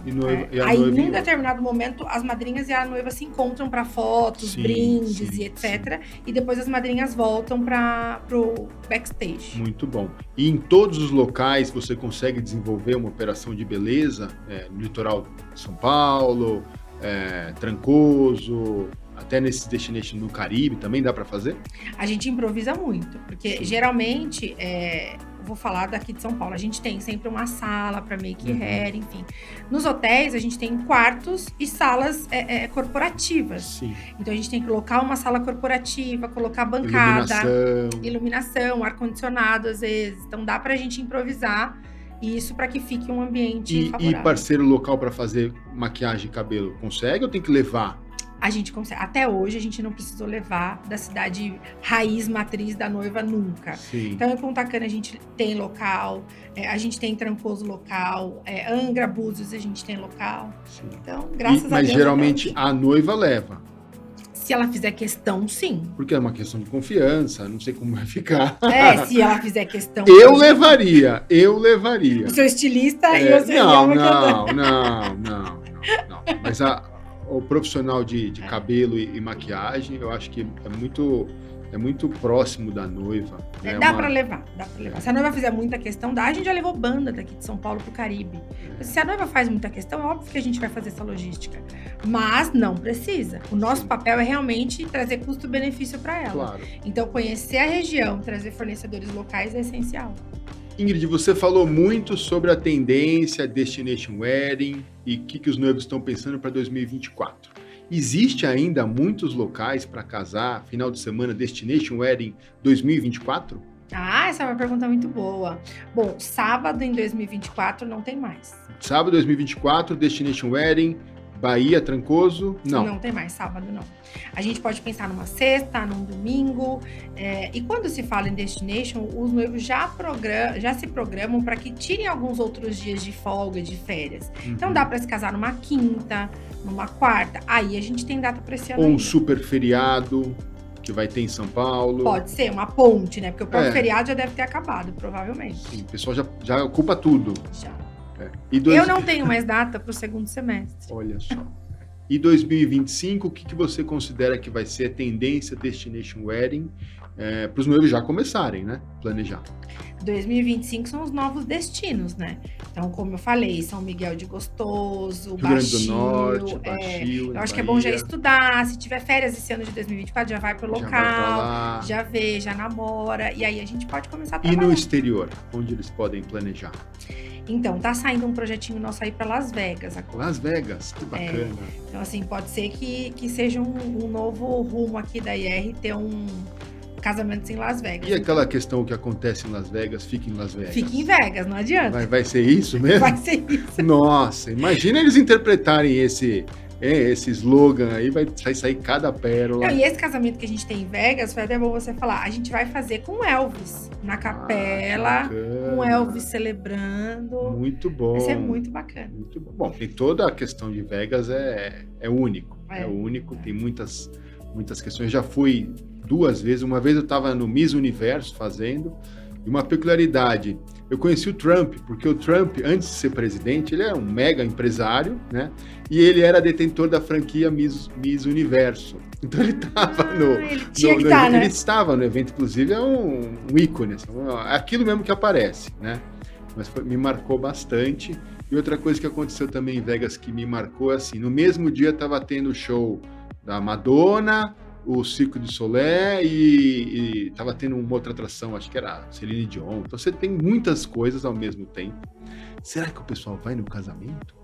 Aí, num determinado momento, as madrinhas e a noiva se encontram para fotos, brindes e etc. E depois as madrinhas voltam pro backstage. Muito bom. E em todos os locais você consegue desenvolver uma operação de beleza? No litoral de São Paulo, Trancoso, até nesses destinations no Caribe também dá para fazer? A gente improvisa muito, porque geralmente, vou falar daqui de São Paulo, a gente tem sempre uma sala para make hair, enfim. Nos hotéis, a gente tem quartos e salas corporativas. Sim. Então, a gente tem que colocar uma sala corporativa, colocar bancada, iluminação, ar-condicionado, às vezes. Então, dá pra gente improvisar isso para que fique um ambiente favorável. E parceiro local para fazer maquiagem e cabelo, consegue ou tem que levar? A gente consegue. Até hoje, a gente não precisou levar da cidade raiz, matriz da noiva nunca. Sim. Então, em Punta Cana, a gente tem local, a gente tem Trancoso local, Angra, Búzios, a gente tem local. Sim. Então, graças a Deus... Mas geralmente a noiva leva. Se ela fizer questão, sim. Porque é uma questão de confiança, não sei como vai ficar. Se ela fizer questão... Eu levaria. O seu estilista e o seu... Não. Mas o profissional de cabelo e maquiagem, eu acho que é muito próximo da noiva. Né? Dá pra levar. Se a noiva fizer muita questão, a gente já levou banda daqui de São Paulo pro Caribe. Se a noiva faz muita questão, é óbvio que a gente vai fazer essa logística. Mas não precisa. O nosso papel é realmente trazer custo-benefício para ela. Claro. Então, conhecer a região, trazer fornecedores locais é essencial. Ingrid, você falou muito sobre a tendência Destination Wedding e o que os noivos estão pensando para 2024. Existe ainda muitos locais para casar, final de semana, Destination Wedding 2024? Essa é uma pergunta muito boa. Bom, sábado em 2024 não tem mais. Sábado 2024, Destination Wedding, Bahia, Trancoso, não. Não tem mais, sábado não. A gente pode pensar numa sexta, num domingo. E quando se fala em destination, os noivos já se programam para que tirem alguns outros dias de folga, de férias. Então dá para se casar numa quinta, numa quarta. Aí a gente tem data para esse ano. Ou um ainda. super feriado que vai ter em São Paulo. Pode ser, uma ponte, né? Porque o próprio feriado já deve ter acabado, provavelmente. Sim, o pessoal já ocupa tudo. Já. E Eu não tenho mais data para o segundo semestre. Olha só. E 2025, o que você considera que vai ser a tendência Destination Wedding para os noivos já começarem, né? Planejar. 2025 são os novos destinos, né? Então, como eu falei, São Miguel de Gostoso, Rio Grande do Baixio. Norte, Baixio, Eu acho que é Bahia. bom já estudar. Se tiver férias esse ano de 2024, já vai pro Já vai pra local, lá. já vê, já namora. E aí a gente pode começar a E trabalhar. no exterior, onde eles podem planejar? Então, tá saindo um projetinho nosso aí para Las Vegas agora. Las Vegas, que bacana. Então, assim, pode ser que seja um novo rumo aqui da IR ter um casamento em Las Vegas. E aquela questão que acontece em Las Vegas, fica em Las Vegas. Fica em Vegas, não adianta. Vai ser isso mesmo? Vai ser isso. Nossa, imagina eles interpretarem esse slogan aí, vai sair cada pérola. Não, e esse casamento que a gente tem em Vegas, foi até bom você falar, a gente vai fazer com Elvis, na capela, com Elvis celebrando. Muito bom. Vai ser muito bacana. Muito bom. Bom, tem toda a questão de Vegas, é único. É único, tem muitas questões. Eu já fui 2 vezes. Uma vez eu estava no Miss Universo fazendo, e uma peculiaridade, eu conheci o Trump, porque o Trump, antes de ser presidente, ele era um mega empresário, né? E ele era detentor da franquia Miss Universo. Então ele estava né? Ele estava no evento, inclusive é um ícone, assim, aquilo mesmo que aparece, né? Mas me marcou bastante. E outra coisa que aconteceu também em Vegas que me marcou, assim, no mesmo dia estava tendo o show da Madonna, o Cirque du Soleil e estava tendo uma outra atração, acho que era Celine Dion. Então você tem muitas coisas ao mesmo tempo. Será que o pessoal vai no casamento?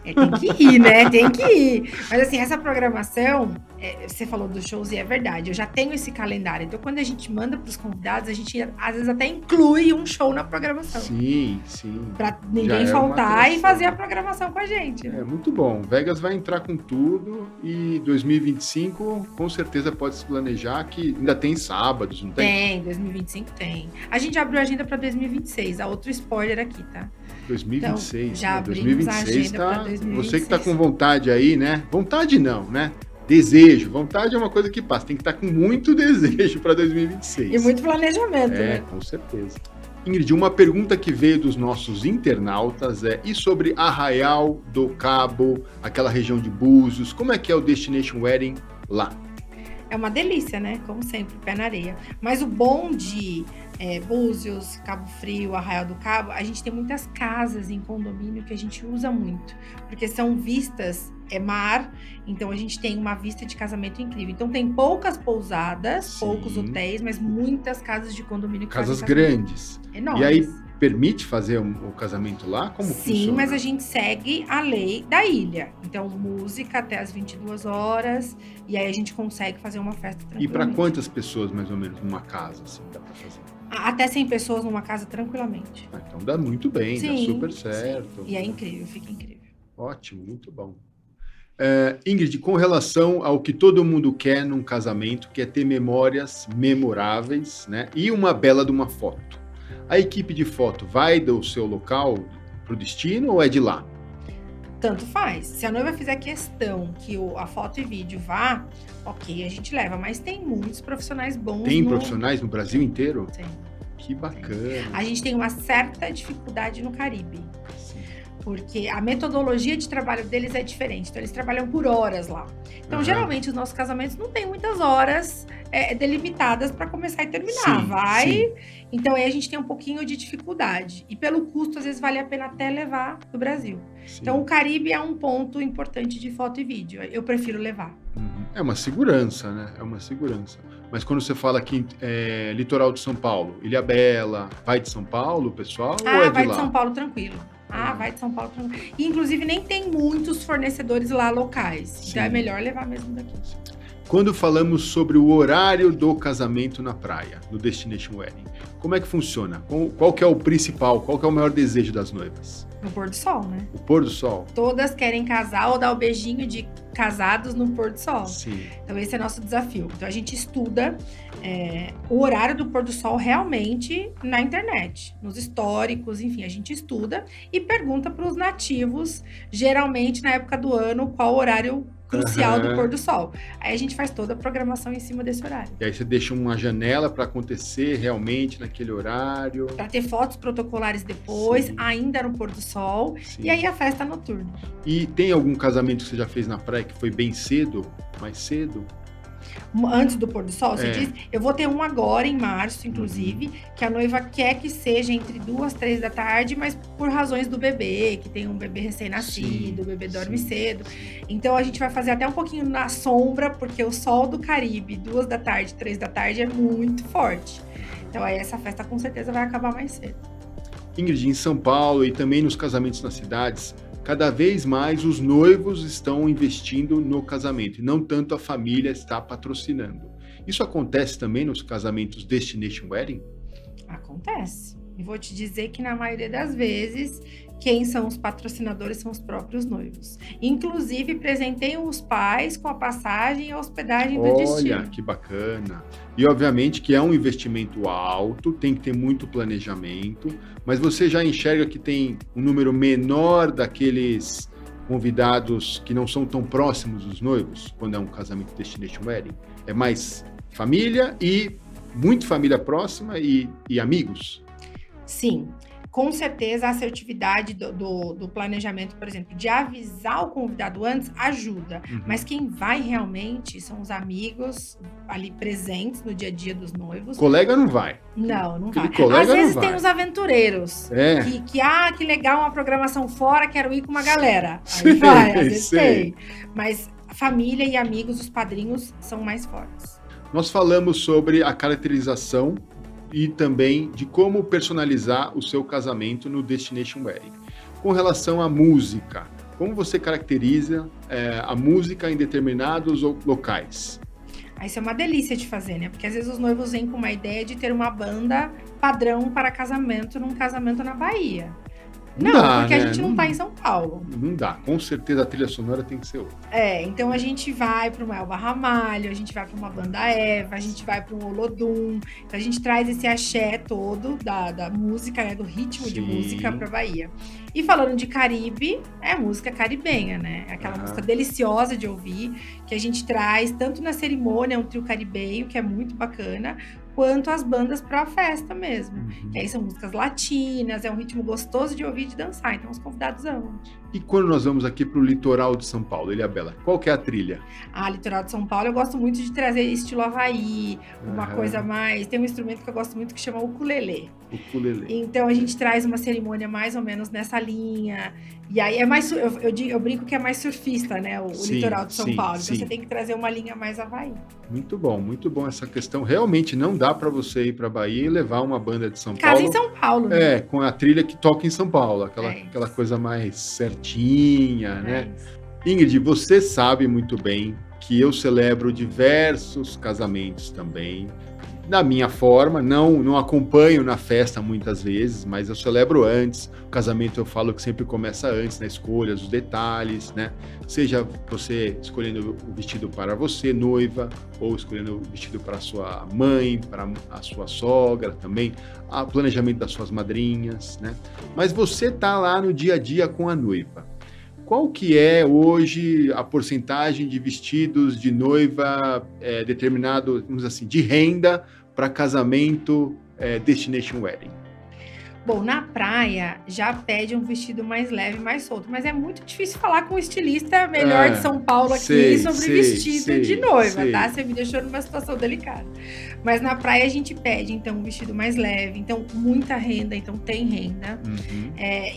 Tem que ir, né? Tem que ir. Mas assim, essa programação, você falou dos shows e é verdade. Eu já tenho esse calendário. Então, quando a gente manda para os convidados, a gente às vezes até inclui um show na programação. Sim. Para ninguém faltar e fazer a programação com a gente. Né? É muito bom. Vegas vai entrar com tudo e 2025 com certeza pode se planejar que ainda tem sábados, não tem? Tem, 2025 tem. A gente abriu a agenda para 2026. Há outro spoiler aqui, tá? 2026, então, já né? abrimos 2026 a agenda para 2026. Você que está com vontade aí, né? Vontade não, né? Desejo. Vontade é uma coisa que passa. Tem que estar com muito desejo para 2026. E muito planejamento, né? Com certeza. Ingrid, uma pergunta que veio dos nossos internautas e sobre Arraial do Cabo, aquela região de Búzios, como é que é o Destination Wedding lá? É uma delícia, né? Como sempre, pé na areia. Mas o bom de Búzios, Cabo Frio, Arraial do Cabo, a gente tem muitas casas em condomínio que a gente usa muito, porque são vistas, mar, então a gente tem uma vista de casamento incrível. Então tem poucas pousadas, poucos hotéis, mas muitas casas de condomínio. Casas grandes. Enormes. E aí permite fazer o casamento lá? Como funciona? Sim, mas a gente segue a lei da ilha. Então, música até as 22 horas, e aí a gente consegue fazer uma festa tranquilamente. E para quantas pessoas, mais ou menos, numa casa, assim, dá para fazer? Até 100 pessoas numa casa, tranquilamente. Então dá muito bem, dá super certo. E é incrível, fica incrível. Ótimo, muito bom. Ingrid, com relação ao que todo mundo quer num casamento, que é ter memórias memoráveis, né? E uma bela de uma foto. A equipe de foto vai do seu local para o destino ou é de lá? Tanto faz. Se a noiva fizer questão que a foto e vídeo vá, ok, a gente leva. Mas tem muitos profissionais bons. Tem profissionais no Brasil inteiro? Tem. Que bacana. A gente tem uma certa dificuldade no Caribe. Porque a metodologia de trabalho deles é diferente. Então, eles trabalham por horas lá. Então, geralmente, os nossos casamentos não tem muitas horas delimitadas para começar e terminar. Sim. Então, aí a gente tem um pouquinho de dificuldade. E pelo custo, às vezes, vale a pena até levar do Brasil. Sim. Então, o Caribe é um ponto importante de foto e vídeo. Eu prefiro levar. É uma segurança, né? É uma segurança. Mas quando você fala aqui, litoral de São Paulo, Ilhabela, vai de São Paulo, pessoal? Ou é de vai lá? De São Paulo tranquilo. Vai de São Paulo tranquilo. E, inclusive, nem tem muitos fornecedores lá locais. Sim. Então, é melhor levar mesmo daqui. Quando falamos sobre o horário do casamento na praia, no Destination Wedding, como é que funciona? Qual que é o principal, qual que é o maior desejo das noivas? No pôr do sol, né? O pôr do sol. Todas querem casar ou dar o beijinho de casados no pôr do sol. Sim. Então, esse é nosso desafio. Então, a gente estuda o horário do pôr do sol realmente na internet, nos históricos, enfim, a gente estuda e pergunta para os nativos, geralmente na época do ano, qual horário crucial do Aham. pôr do sol. Aí a gente faz toda a programação em cima desse horário. E aí você deixa uma janela para acontecer realmente naquele horário. Para ter fotos protocolares depois, Sim. ainda no pôr do sol, Sim. e aí a festa noturna. E tem algum casamento que você já fez na praia que foi bem cedo? Mais cedo? Antes do pôr do sol, você É. diz? Eu vou ter um agora, em março, inclusive, que a noiva quer que seja entre 2, 3 da tarde, mas por razões do bebê, que tem um bebê recém-nascido, o bebê dorme cedo. Então a gente vai fazer até um pouquinho na sombra, porque o sol do Caribe, 2 da tarde, 3 da tarde, é muito forte. Então aí essa festa com certeza vai acabar mais cedo. Ingrid, em São Paulo e também nos casamentos nas cidades, cada vez mais os noivos estão investindo no casamento e não tanto a família está patrocinando. Isso acontece também nos casamentos Destination Wedding? Acontece. E vou te dizer que na maioria das vezes, quem são os patrocinadores são os próprios noivos. Inclusive, presenteiam os pais com a passagem e a hospedagem do destino. Olha, que bacana. E obviamente que é um investimento alto, tem que ter muito planejamento, mas você já enxerga que tem um número menor daqueles convidados que não são tão próximos dos noivos, quando é um casamento Destination Wedding? É mais família e muito família próxima e amigos? Sim, com certeza a assertividade do planejamento, por exemplo, de avisar o convidado antes ajuda, mas quem vai realmente são os amigos ali presentes no dia a dia dos noivos. Colega não vai. Não Aquele vai. colega Às vezes não tem vai. os aventureiros, que legal uma programação fora, quero ir com uma galera. Aí vai, às vezes tem. Mas família e amigos, os padrinhos, são mais fortes. Nós falamos sobre a caracterização e também de como personalizar o seu casamento no Destination Wedding. Com relação à música, como você caracteriza a música em determinados locais? Isso é uma delícia de fazer, né? Porque às vezes os noivos vêm com uma ideia de ter uma banda padrão para casamento num casamento na Bahia. Não, porque a gente não tá em São Paulo. Não dá, com certeza a trilha sonora tem que ser outra. Então a gente vai para o Elba Ramalho, a gente vai para uma banda Eva, a gente vai para um Olodum. Então a gente traz esse axé todo da música, né, do ritmo de música para Bahia. E falando de Caribe, é música caribenha, né? Aquela música deliciosa de ouvir, que a gente traz tanto na cerimônia, um trio caribenho, que é muito bacana, quanto as bandas para a festa mesmo. Que aí são músicas latinas, é um ritmo gostoso de ouvir e de dançar, então os convidados amam. E quando nós vamos aqui para o litoral de São Paulo, Eliabela, qual que é a trilha? Litoral de São Paulo, eu gosto muito de trazer estilo Havaí, uma coisa mais... Tem um instrumento que eu gosto muito que chama ukulele. Então a gente traz uma cerimônia mais ou menos nessa linha. E aí é mais... Eu brinco que é mais surfista, né? O litoral de São Paulo. Então você tem que trazer uma linha mais Havaí. Muito bom essa questão. Realmente não dá para você ir para Bahia e levar uma banda de São Paulo. Casa em São Paulo, né? Com a trilha que toca em São Paulo, aquela coisa mais certinha, né? Ingrid, você sabe muito bem que eu celebro diversos casamentos também. Da minha forma, não acompanho na festa muitas vezes, mas eu celebro antes. O casamento eu falo que sempre começa antes, na escolha, os detalhes, né? Seja você escolhendo o vestido para você, noiva, ou escolhendo o vestido para a sua mãe, para a sua sogra também, o planejamento das suas madrinhas, né? Mas você tá lá no dia a dia com a noiva. Qual que é hoje a porcentagem de vestidos de noiva determinado, vamos dizer assim, de renda para casamento Destination Wedding? Bom, na praia já pede um vestido mais leve, mais solto, mas é muito difícil falar com o estilista melhor de São Paulo aqui sobre vestido de noiva, tá? Você me deixou numa situação delicada. Mas na praia a gente pede, então, um vestido mais leve, então muita renda, então tem renda.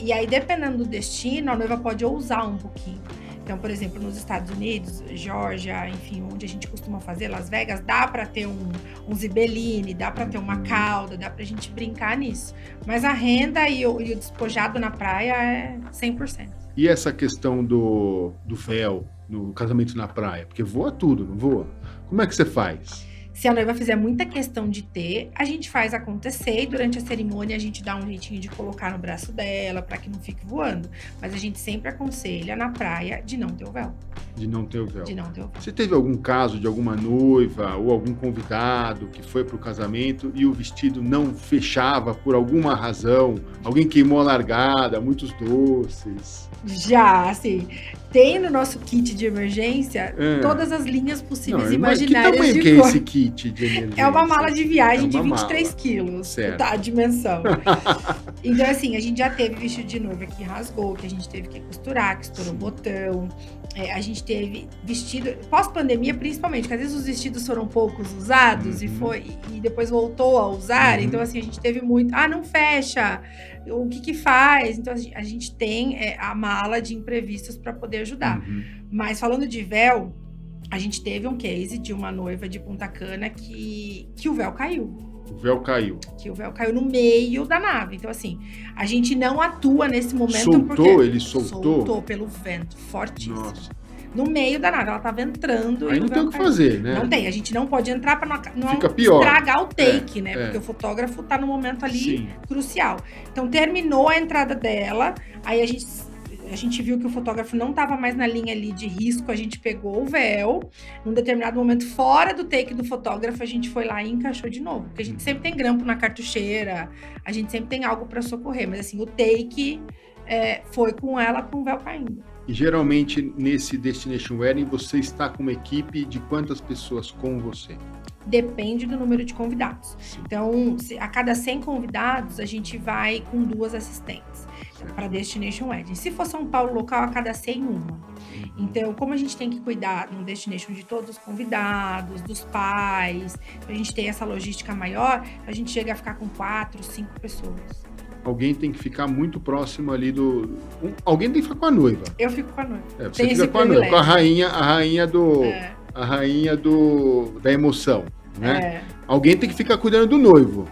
E aí, dependendo do destino, a noiva pode ousar um pouquinho. Então, por exemplo, nos Estados Unidos, Geórgia, enfim, onde a gente costuma fazer, Las Vegas, dá para ter um zibeline, dá para ter uma cauda, dá pra gente brincar nisso. Mas a renda e o despojado na praia é 100%. E essa questão do véu no casamento na praia? Porque voa tudo, não voa? Como é que você faz? Se a noiva fizer muita questão de ter, a gente faz acontecer e durante a cerimônia a gente dá um jeitinho de colocar no braço dela para que não fique voando. Mas a gente sempre aconselha na praia de não ter o véu. De não ter o véu. De não ter o véu. Você teve algum caso de alguma noiva ou algum convidado que foi para o casamento e o vestido não fechava por alguma razão? Alguém queimou a largada, muitos doces? Já, assim, tem no nosso kit de emergência todas as linhas possíveis e imaginárias que tamanho de que cor. É esse kit de emergência? É uma mala de viagem de uma 23 mala. quilos, Certo. tá? A dimensão. Então, assim, a gente já teve vestido de noiva que rasgou, que a gente teve que costurar, que estourou o botão. A gente teve vestido, pós-pandemia principalmente, porque às vezes os vestidos foram poucos usados e depois voltou a usar. Então, assim, a gente teve muito. Ah, não fecha! O que faz? Então, a gente tem a mala de imprevistos para poder ajudar. Mas falando de véu, a gente teve um case de uma noiva de Punta Cana que o véu caiu. O véu caiu. Que o véu caiu no meio da nave. Então, assim, a gente não atua nesse momento Soltou? porque... Ele soltou? Soltou pelo vento, fortíssimo. Nossa. No meio da nave, ela tava entrando Aí e não o tem véu o que caiu. fazer, né? Não tem, a gente não pode entrar para não Fica pior. estragar o take, né? É. Porque o fotógrafo tá no momento ali Sim. crucial. Então, terminou a entrada dela, aí a gente viu que o fotógrafo não estava mais na linha ali de risco, a gente pegou o véu, num determinado momento, fora do take do fotógrafo, a gente foi lá e encaixou de novo, porque a gente sempre tem grampo na cartucheira, a gente sempre tem algo para socorrer, mas assim, o take foi com ela com o véu caindo. E geralmente, nesse Destination Wedding, você está com uma equipe de quantas pessoas com você? Depende do número de convidados. Sim. Então, a cada 100 convidados, a gente vai com 2 assistentes para Destination Wedding. Se for São Paulo local, a cada 100, uma. Então, como a gente tem que cuidar no Destination de todos os convidados, dos pais, a gente tem essa logística maior, a gente chega a ficar com 4, 5 pessoas. Alguém tem que ficar muito próximo ali do... Alguém tem que ficar com a noiva. Eu fico com a noiva. Você fica com a noiva, com a rainha do... É. A rainha da emoção, né? É. Alguém tem que ficar cuidando do noivo.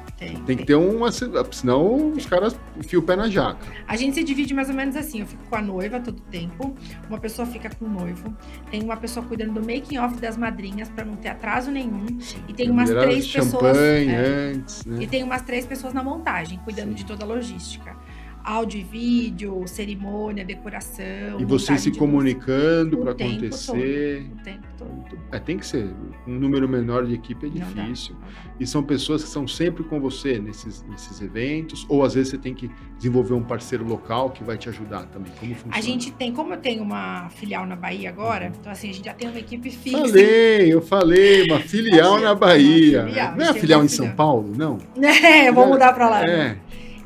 Tem que ter uma... Senão os caras enfiam o pé na jaca. A gente se divide mais ou menos assim. Eu fico com a noiva todo tempo. Uma pessoa fica com o noivo. Tem uma pessoa cuidando do making off das madrinhas para não ter atraso nenhum. E tem umas 3 pessoas... Champanhe antes, né? E tem umas 3 pessoas na montagem, cuidando de toda a logística. Áudio e vídeo, cerimônia, decoração. E vocês se comunicando para tempo acontecer. O tempo todo. Tem que ser. Um número menor de equipe é difícil. Não dá. E são pessoas que são sempre com você nesses eventos, ou às vezes você tem que desenvolver um parceiro local que vai te ajudar também. Como funciona? A gente tem, como eu tenho uma filial na Bahia agora, então assim, a gente já tem uma equipe fixa. Eu falei, uma filial na Bahia. Não é a filial em São Paulo, não? Eu vou mudar para lá. É.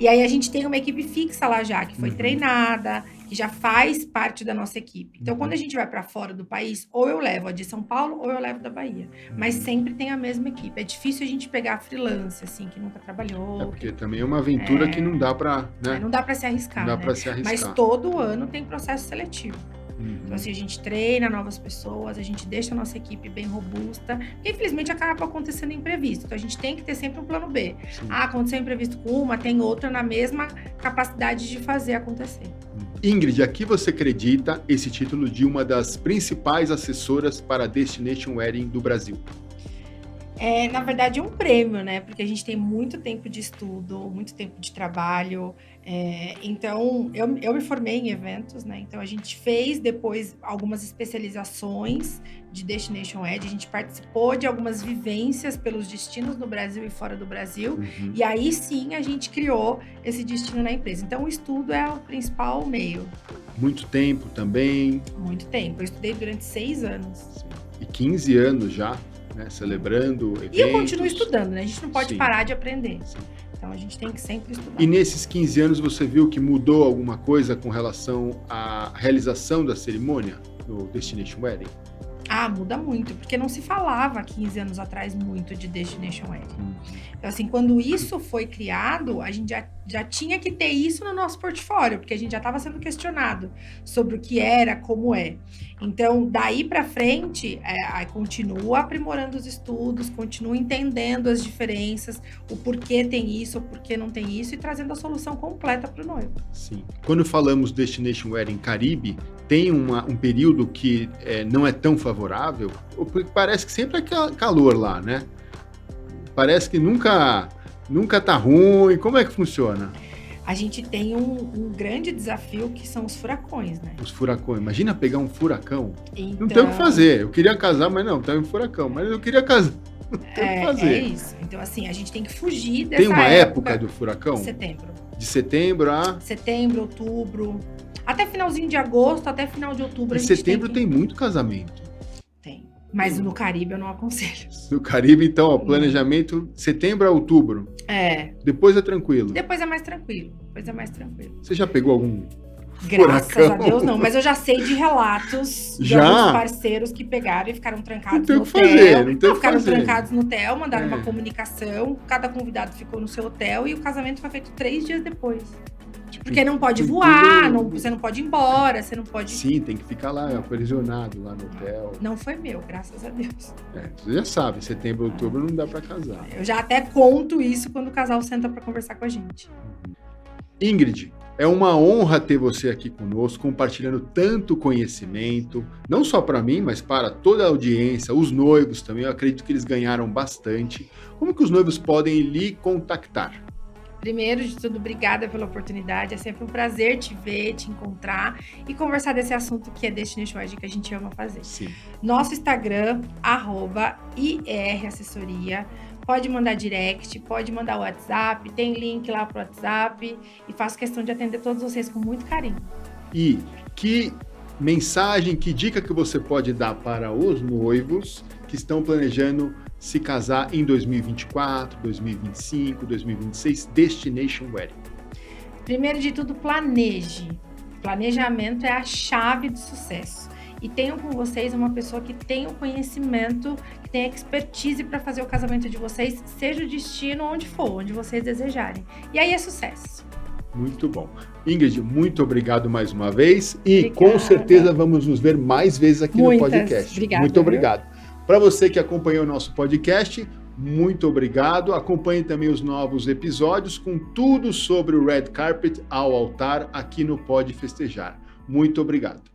E aí a gente tem uma equipe fixa lá já, que foi treinada, que já faz parte da nossa equipe. Então, quando a gente vai para fora do país, ou eu levo a de São Paulo, ou eu levo da Bahia. Mas sempre tem a mesma equipe. É difícil a gente pegar freelance, assim, que nunca trabalhou. Porque também é uma aventura que não dá para... Né? Não dá para se arriscar, Não dá para se arriscar. Mas todo ano tem processo seletivo. Então, assim, a gente treina novas pessoas, a gente deixa a nossa equipe bem robusta. E, infelizmente, acaba acontecendo imprevisto. Então, a gente tem que ter sempre um plano B. Sim. Aconteceu imprevisto com uma, tem outra na mesma capacidade de fazer acontecer. Ingrid, a que você acredita esse título de uma das principais assessoras para a Destination Wedding do Brasil? Na verdade, é um prêmio, né? Porque a gente tem muito tempo de estudo, muito tempo de trabalho. Então, eu me formei em eventos, né? Então, a gente fez depois algumas especializações de Destination Wedding. A gente participou de algumas vivências pelos destinos no Brasil e fora do Brasil. E aí, sim, a gente criou esse destino na empresa. Então, o estudo é o principal meio. Muito tempo também. Muito tempo. Eu estudei durante 6 anos. Sim. E 15 anos já, né? Celebrando eventos. E eu continuo estudando, né? A gente não pode Sim. parar de aprender. Sim. Então, a gente tem que sempre estudar. E nesses 15 anos você viu que mudou alguma coisa com relação à realização da cerimônia do Destination Wedding? Muda muito, porque não se falava 15 anos atrás muito de Destination Wedding. Então, assim, quando isso foi criado, a gente já tinha que ter isso no nosso portfólio, porque a gente já estava sendo questionado sobre o que era, como é. Então, daí para frente, continua aprimorando os estudos, continua entendendo as diferenças, o porquê tem isso, o porquê não tem isso, e trazendo a solução completa para o noivo. Sim. Quando falamos Destination Wedding Caribe, tem um período que não é tão favorável, porque parece que sempre é calor lá, né? Parece que nunca tá ruim. Como é que funciona? A gente tem um grande desafio que são os furacões, né? Os furacões. Imagina pegar um furacão. Então, não tem o que fazer. Eu queria casar, mas não, tem um furacão. Mas eu queria casar. Não tem o que fazer. É isso. Então, assim, a gente tem que fugir dessa Tem uma época do furacão? Setembro. De setembro a... Setembro, outubro. Até finalzinho de agosto, até final de outubro. Em setembro tem muito casamento. Tem. Mas no Caribe eu não aconselho. No Caribe, então, ó, planejamento setembro a outubro. Depois é tranquilo. Depois é mais tranquilo. Você já pegou algum Graças furacão? a Deus não, mas eu já sei de relatos de alguns parceiros que pegaram e ficaram trancados no hotel. Ficaram trancados no hotel, mandaram uma comunicação, cada convidado ficou no seu hotel e o casamento foi feito 3 dias depois. Porque não pode voar, você não pode ir embora, você não pode... Sim, tem que ficar lá, aprisionado lá no hotel. Não foi meu, graças a Deus. Você já sabe, setembro, outubro não dá pra casar. Eu já até conto isso quando o casal senta pra conversar com a gente. Ingrid, é uma honra ter você aqui conosco, compartilhando tanto conhecimento, não só para mim, mas para toda a audiência, os noivos também, eu acredito que eles ganharam bastante. Como que os noivos podem lhe contactar? Primeiro de tudo, obrigada pela oportunidade, é sempre um prazer te ver, te encontrar e conversar desse assunto que é Destination Wedding, que a gente ama fazer. Sim. Nosso Instagram, @IRAssessoria. Pode mandar direct, pode mandar WhatsApp, tem link lá pro WhatsApp e faço questão de atender todos vocês com muito carinho. E que mensagem, que dica que você pode dar para os noivos que estão planejando se casar em 2024, 2025, 2026, Destination Wedding? Primeiro de tudo, planeje. Planejamento é a chave do sucesso. E tenham com vocês uma pessoa que tenha o conhecimento, que tenha expertise para fazer o casamento de vocês, seja o destino onde for, onde vocês desejarem. E aí é sucesso. Muito bom. Ingrid, muito obrigado mais uma vez e Obrigada. Com certeza vamos nos ver mais vezes aqui no podcast. Obrigada, muito obrigado. Para você que acompanhou o nosso podcast, muito obrigado. Acompanhe também os novos episódios com tudo sobre o Red Carpet ao altar aqui no Pode Festejar. Muito obrigado.